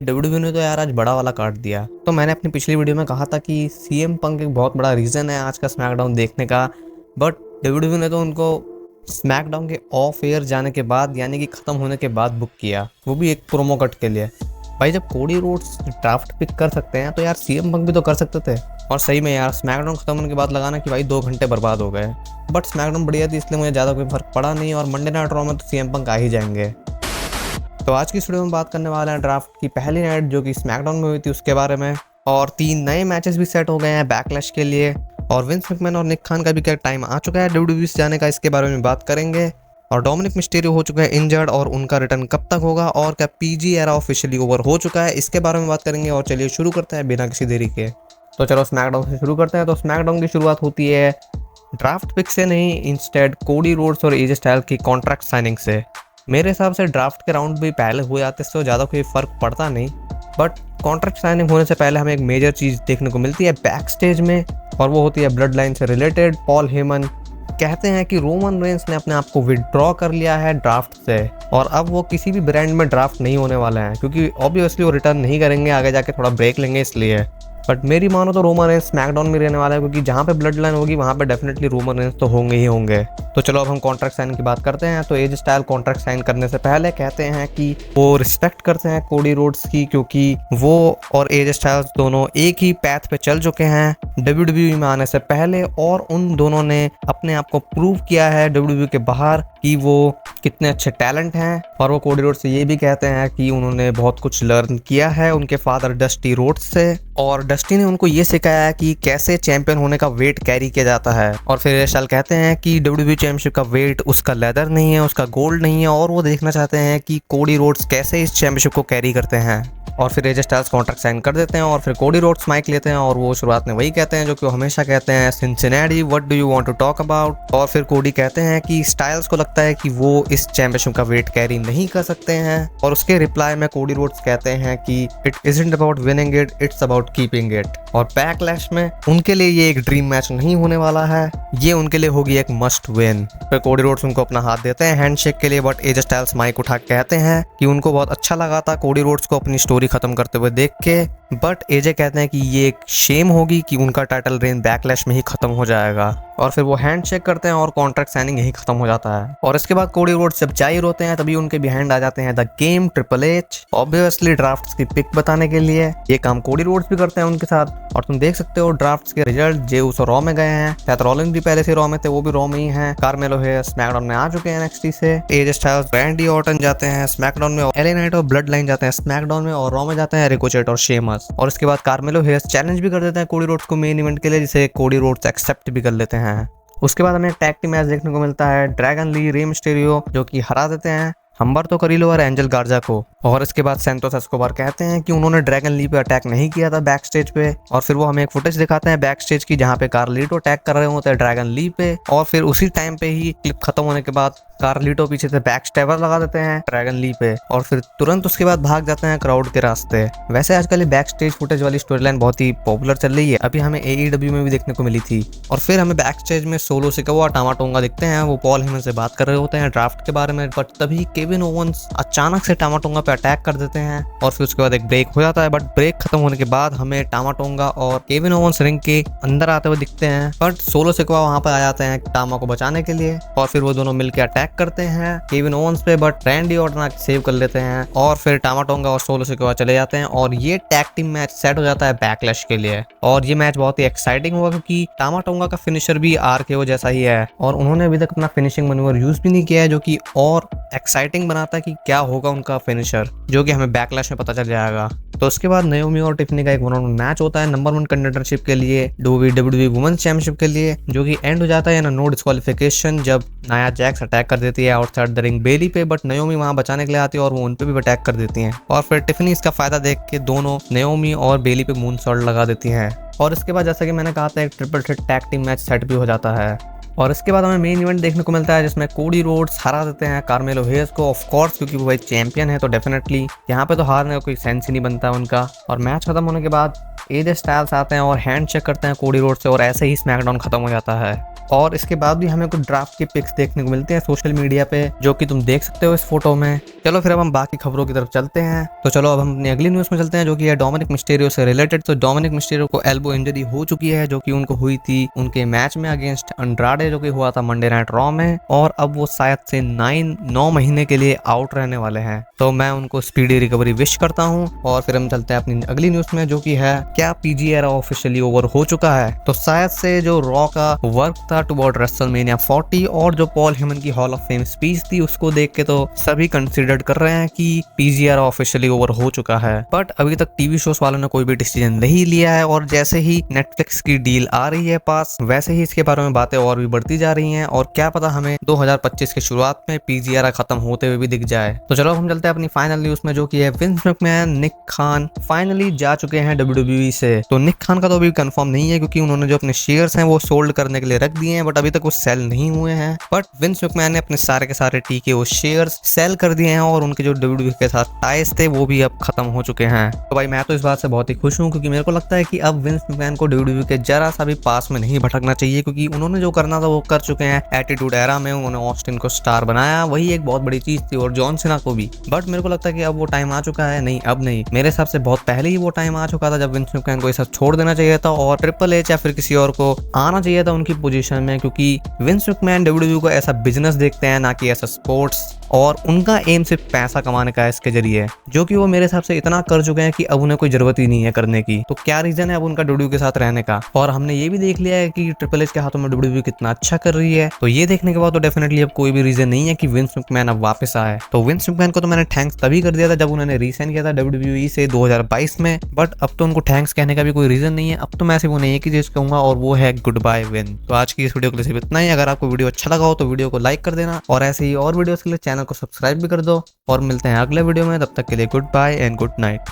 WWE ने तो यार आज बड़ा वाला काट दिया। तो मैंने अपनी पिछली वीडियो में कहा था कि सीएम पंक एक बहुत बड़ा रीज़न है आज का स्मैकडाउन देखने का, बट डब्ल्यूडब्ल्यूई ने तो उनको स्मैकडाउन के ऑफ एयर जाने के बाद यानी कि ख़त्म होने के बाद बुक किया, वो भी एक प्रोमो कट के लिए। भाई जब कोडी रोड्स ड्राफ्ट पिक कर सकते हैं तो यार सीएम पंक भी तो कर सकते थे। और सही में यार स्मैकडाउन खत्म होने के बाद लगाना कि भाई 2 घंटे बर्बाद हो गए, बट स्मैकडाउन बढ़िया थी इसलिए मुझे ज़्यादा कोई फर्क पड़ा नहीं। और मंडे नाइट रॉ में तो सीएम पंक आ ही जाएंगे। तो आज की इस वीडियो में बात करने वाले हैं ड्राफ्ट की पहली नाइट जो कि स्मैकडाउन में हुई थी उसके बारे में। और 3 नए मैचेस भी सेट हो गए हैं बैकलैश के लिए। और विंस मैकमैन और निक खान का भी क्या टाइम आ चुका है डब्ल्यूडब्ल्यूई से जाने का, इसके बारे में बात करेंगे। और डोमिनिक मिस्टीरियो हो चुका है इंजर्ड और उनका रिटर्न कब तक होगा, और क्या पीजी एरा ऑफिशियली ओवर हो चुका है, इसके बारे में बात करेंगे। और चलिए शुरू करते हैं बिना किसी देरी के। तो चलो स्मैकडाउन से शुरू करते हैं। तो स्मैकडाउन की शुरुआत होती है ड्राफ्ट पिक से नहीं, इंस्टेड कोडी रोड्स और एजे स्टाइल की कॉन्ट्रैक्ट साइनिंग से। मेरे हिसाब से ड्राफ्ट के राउंड भी पहले हुए आते तो ज़्यादा कोई फ़र्क पड़ता नहीं, बट कॉन्ट्रैक्ट साइनिंग होने से पहले हमें एक मेजर चीज़ देखने को मिलती है बैक स्टेज में, और वो होती है ब्लड लाइन से रिलेटेड। पॉल हेमन कहते हैं कि रोमन रेंस ने अपने आप को विड्रॉ कर लिया है ड्राफ्ट से, और अब वो किसी भी ब्रांड में ड्राफ्ट नहीं होने वाले हैं, क्योंकि ऑब्वियसली वो रिटर्न नहीं करेंगे, आगे जाके थोड़ा ब्रेक लेंगे इसलिए। बट मेरी मानो तो रोमन रेंस स्मैकडाउन में रहने वाला है, क्योंकि जहाँ पे ब्लड लाइन होगी वहाँ पे डेफिनेटली रोमन रेंस तो होंगे ही होंगे। तो चलो अब हम कॉन्ट्रैक्ट साइन की बात करते हैं। तो एज स्टाइल कॉन्ट्रैक्ट साइन करने से पहले कहते हैं कि वो रिस्पेक्ट करते हैं कोडी रोड्स की, क्योंकि वो और एज स्टाइल्स दोनों एक ही पैथ पे चल चुके हैं डब्ल्यूडब्ल्यूई में आने से पहले, और उन दोनों ने अपने आप को प्रूव किया है डब्ल्यूडब्ल्यूई के बाहर कि वो कितने अच्छे टैलेंट हैं। और वो कोडी रोड्स से ये भी कहते हैं कि उन्होंने बहुत कुछ लर्न किया है उनके फादर डस्टी रोड्स से, और डस्टी ने उनको ये सिखाया कि कैसे चैंपियन होने का वेट कैरी किया जाता है। और फिर एज स्टाइल कहते हैं कि डब्ल्यूडब्ल्यूई चैंपियनशिप का वेट उसका लेदर नहीं है, उसका गोल्ड नहीं है, और वो देखना चाहते हैं कि कोडी रोड्स कैसे इस चैंपियनशिप को कैरी करते हैं। और फिर एज स्टाइल्स कॉन्ट्रैक्ट साइन कर देते हैं, और फिर कोडी रोड्स माइक लेते हैं, और वो शुरुआत में वही कहते हैं जो कि वो हमेशा कहते हैं, Cincinnati what do you want to talk about. और फिर कोडी कहते हैं कि स्टाइल्स को लगता है कि वो इस चैंपियनशिप का वेट कैरी नहीं कर सकते हैं, और उसके रिप्लाई में कोडी रोड्स कहते हैं कि it isn't about winning it, it's about keeping it. और बैकलैश में उनके लिए ये एक ड्रीम मैच नहीं होने वाला है, ये उनके लिए होगी एक मस्ट विन। फिर कोडी रोड्स उनको अपना हाथ देते हैं हैंडशेक के लिए, बट एज स्टाइल्स माइक उठा के कहते हैं कि उनको बहुत अच्छा लगा था कोडी रोड्स को अपनी स्टोरी खत्म करते हुए देख के, बट एजे कहते हैं कि ये एक शेम होगी कि उनका टाइटल रेन बैकलैश में ही खत्म हो जाएगा। और फिर वो हैंडशेक करते हैं और कॉन्ट्रैक्ट साइनिंग यही खत्म हो जाता है। और इसके बाद कोडी रोड्स जब जाहिर होते हैं तभी उनके बिहाइंड आ जाते हैं the game triple H, obviously drafts की पिक बताने के लिए। ये काम कोडी रोड्स भी करते हैं उनके साथ, और तुम देख सकते हो ड्राफ्ट्स के रिजल्ट जेउस और रॉ में गए हैं। शायद रॉलिंग भी पहले से रॉ में थे, वो भी रॉ में ही हैं। कार्मेलो है स्मैकडाउन में आ चुके हैं एनएक्सटी से। एज स्टाइल्स रैंडी ऑर्टन जाते हैं स्मैकडाउन में, एले नाइट और ब्लड लाइन जाते हैं स्मैकडाउन में, और रॉ में जाते हैं रिकोचेट और शेमस। और इसके बाद कार्मेलो हेयर्स चैलेंज भी कर देते हैं कोडी रोड्स को मेन इवेंट के लिए, जिसे कोडी रोड्स एक्सेप्ट भी कर लेते हैं। उसके बाद हमें टैग टीम मैच देखने को मिलता है, ड्रैगन ली रे मिस्टीरियो जो कि हरा देते हैं हम्बर्तो करिलो और एंजल गार्जा को। और इसके बाद सैंतोस एस्कोबार कहते हैं कि उन्होंने ड्रैगन ली पे अटैक नहीं किया था बैक स्टेज पे। और फिर वो हमें एक फुटेज दिखाते हैं बैक स्टेज की जहाँ पे कार्लिटो अटैक कर रहे होते हैं ड्रैगन ली पे, और फिर उसी टाइम पे ही क्लिप खत्म होने के बाद कार्लिटो पीछे से बैक स्टैबर लगा देते हैं ड्रैगन ली पे, और फिर तुरंत उसके बाद भाग जाते हैं क्राउड के रास्ते। वैसे आजकल ये बैक स्टेज फुटेज वाली स्टोरी लाइन बहुत ही पॉपुलर चल रही है, अभी हमें AEW में भी देखने को मिली थी। और फिर हमें बैक स्टेज में सोलो सिकावा टामाटोंगा दिखते हैं, वो पॉल हेमन से बात कर रहे होते हैं ड्राफ्ट के बारे में, बट तभी केविन ओवंस अचानक से टामाटोंगा पे अटैक कर देते हैं। और फिर उसके बाद एक ब्रेक हो जाता है, बट ब्रेक खत्म होने के बाद हमें टामाटोंगा और केविन ओवंस रिंग के अंदर आते हुए दिखते हैं, बट सोलो सिकावा वहां पर आ जाते हैं टामा को बचाने के लिए। और फिर वो दोनों मिलकर अटैक करते हैं केविन ओवंस पे, बट रैंडी ऑर्टन सेव कर लेते हैं, और फिर टामाटोंगा और सोलो सिकावा चले जाते हैं, और ये टैग टीम मैच सेट हो जाता है बैकलैश के लिए। और ये मैच बहुत ही एक्साइटिंग हुआ, क्योंकि टामाटोंगा का फिनिशर भी RKO जैसा ही है, और उन्होंने अभी तक अपना फिनिशिंग मैन्यूवर यूज भी नहीं किया है, जो कि और एक्साइटिंग बनाता है कि क्या होगा उनका फिनिशर, जो कि हमें बैकलैश में पता चल जाएगा। तो उसके बाद नाओमी और टिफनी का एक 1-on-1 मैच होता है नंबर 1 कंटेंडरशिप के लिए, WWE वुमेन्स चैंपियनशिप के लिए, जो कि एंड हो जाता है ना नो डिस्क्वालिफिकेशन, जब नाया जैक्स अटैक कर देती है आउटसाइड द रिंग बेली पे, बट नाओमी वहां बचाने के लिए आती है और वो उन पे भी अटैक कर देती हैं। और फिर टिफनी इसका फायदा देख के दोनों नाओमी और बेली पे मून सॉल्ट लगा देती हैं। और इसके बाद जैसा कि मैंने कहा था एक triple threat tag team match set भी हो जाता है। और इसके बाद हमें मेन इवेंट देखने को मिलता है जिसमें कोडी रोड्स हरा देते हैं कार्मेलो हेयस को, ऑफ कोर्स, क्योंकि वो भाई चैंपियन है तो डेफिनेटली यहाँ पे तो हारने का कोई सेंस ही नहीं बनता उनका। और मैच खत्म होने के बाद एजे स्टाइल्स आते हैं और हैंड चेक करते हैं कोडी रोड से, और ऐसे ही स्मैकडाउन खत्म हो जाता है। और इसके बाद भी हमें कुछ ड्राफ्ट की पिक्स देखने को मिलते हैं सोशल मीडिया पे, जो कि तुम देख सकते हो इस फोटो में। चलो फिर अब हम बाकी खबरों की तरफ चलते हैं। तो चलो अब हम अपनी अगली न्यूज़ में चलते हैं, जो कि है डोमिनिक मिस्टीरियो से रिलेटेड। तो डोमिनिक मिस्टीरियो को एल्बो इंजरी हो चुकी है, जो कि उनको हुई थी उनके मैच में अगेंस्ट अंड्राडे, जो कि हुआ था मंडे नाइट रॉ में, और अब वो शायद से 9 महीने के लिए आउट रहने वाले हैं। तो मैं उनको स्पीडी रिकवरी विश करता हूँ। और फिर हम चलते हैं अपनी अगली न्यूज़ में, जो कि है क्या पीजी एरा ऑफिशियली ओवर हो चुका है। तो शायद से जो रॉ का वर्क था टुवर्ड रेसलमेनिया 40 और जो पॉल हेमन की हॉल ऑफ फेम स्पीच थी, उसको देख के तो सभी कंसीडर कर रहे हैं कि पीजीआर ऑफिशियली ओवर हो चुका है। बट अभी तक टीवी शोज वालों ने कोई भी डिसीजन नहीं लिया है, और जैसे ही नेटफ्लिक्स की डील आ रही है पास, वैसे ही इसके बारे में बातें और भी बढ़ती जा रही हैं, और क्या पता हमें 2025 की शुरुआत में पीजीआर खत्म होते हुए भी दिख जाए। तो चलो हम चलते हैं अपनी फाइनल न्यूज में, जो कि है विंस मैकमैन, निक खान फाइनली जा चुके हैं WWE से। तो निक खान का तो अभी कंफर्म नहीं है, क्योंकि उन्होंने जो अपने शेयर्स हैं वो सोल्ड करने के लिए रख दिए हैं, बट अभी तक वो सेल नहीं हुए हैं। बट विंस मैकमैन ने अपने सारे के सारे टीके शेयर्स सेल कर दिए हैं, और उनके जो WWE के साथ टाइज थे वो भी अब खत्म हो चुके हैं। तो भाई मैं तो इस बात से बहुत ही खुश हूँ, क्योंकि मेरे को लगता है कि अब विंस मैकमैन को WWE के जरा सा भी पास में नहीं भटकना चाहिए, क्योंकि उन्होंने जो करना था वो कर चुके हैं। एटीट्यूड एरा में उन्होंने ऑस्टिन को स्टार बनाया, वही एक बहुत बड़ी चीज थी, और जॉन सीना को भी। बट मेरे को लगता है कि अब वो टाइम आ चुका है, नहीं अब नहीं, मेरे हिसाब से बहुत पहले ही वो टाइम आ चुका था जब विंस मैकमैन को ये सब छोड़ देना चाहिए था, और ट्रिपल एच या फिर किसी और को आना चाहिए था उनकी पोजीशन में, क्योंकि विंस मैकमैन WWE को ऐसा बिजनेस देखते हैं, ना कि ऐसा स्पोर्ट्स, और उनका एम सिर्फ पैसा कमाने का है इसके जरिए, जो कि वो मेरे हिसाब से इतना कर चुके हैं कि अब उन्हें कोई जरूरत ही नहीं है करने की। तो क्या रीजन है अब उनका WWE के साथ रहने का। और हमने ये भी देख लिया है कि ट्रिपल एच के हाथों में WWE कितना अच्छा कर रही है, तो ये देखने के बाद तो डेफिनेटली अब कोई भी रीजन नहीं है कि विंस मैकमैन अब वापस आए। तो विंस मैकमैन को तो मैंने थैंक्स तभी कर दिया था जब उन्होंने रीसाइन किया था WWE से 2022 में, बट अब तो उनको थैंक्स कहने का भी कोई रीजन नहीं है। अब तो मैं सिर्फ उन्हें एक ही चीज कहूंगा, और वो है गुड बाय विन। तो आज की इस वीडियो के लिए सिर्फ इतना ही। अगर आपको वीडियो अच्छा लगा हो तो वीडियो को लाइक कर देना, और ऐसे ही और वीडियोस के लिए चैनल को सब्सक्राइब भी कर दो, और मिलते हैं अगले वीडियो में। तब तक के लिए goodbye and good night.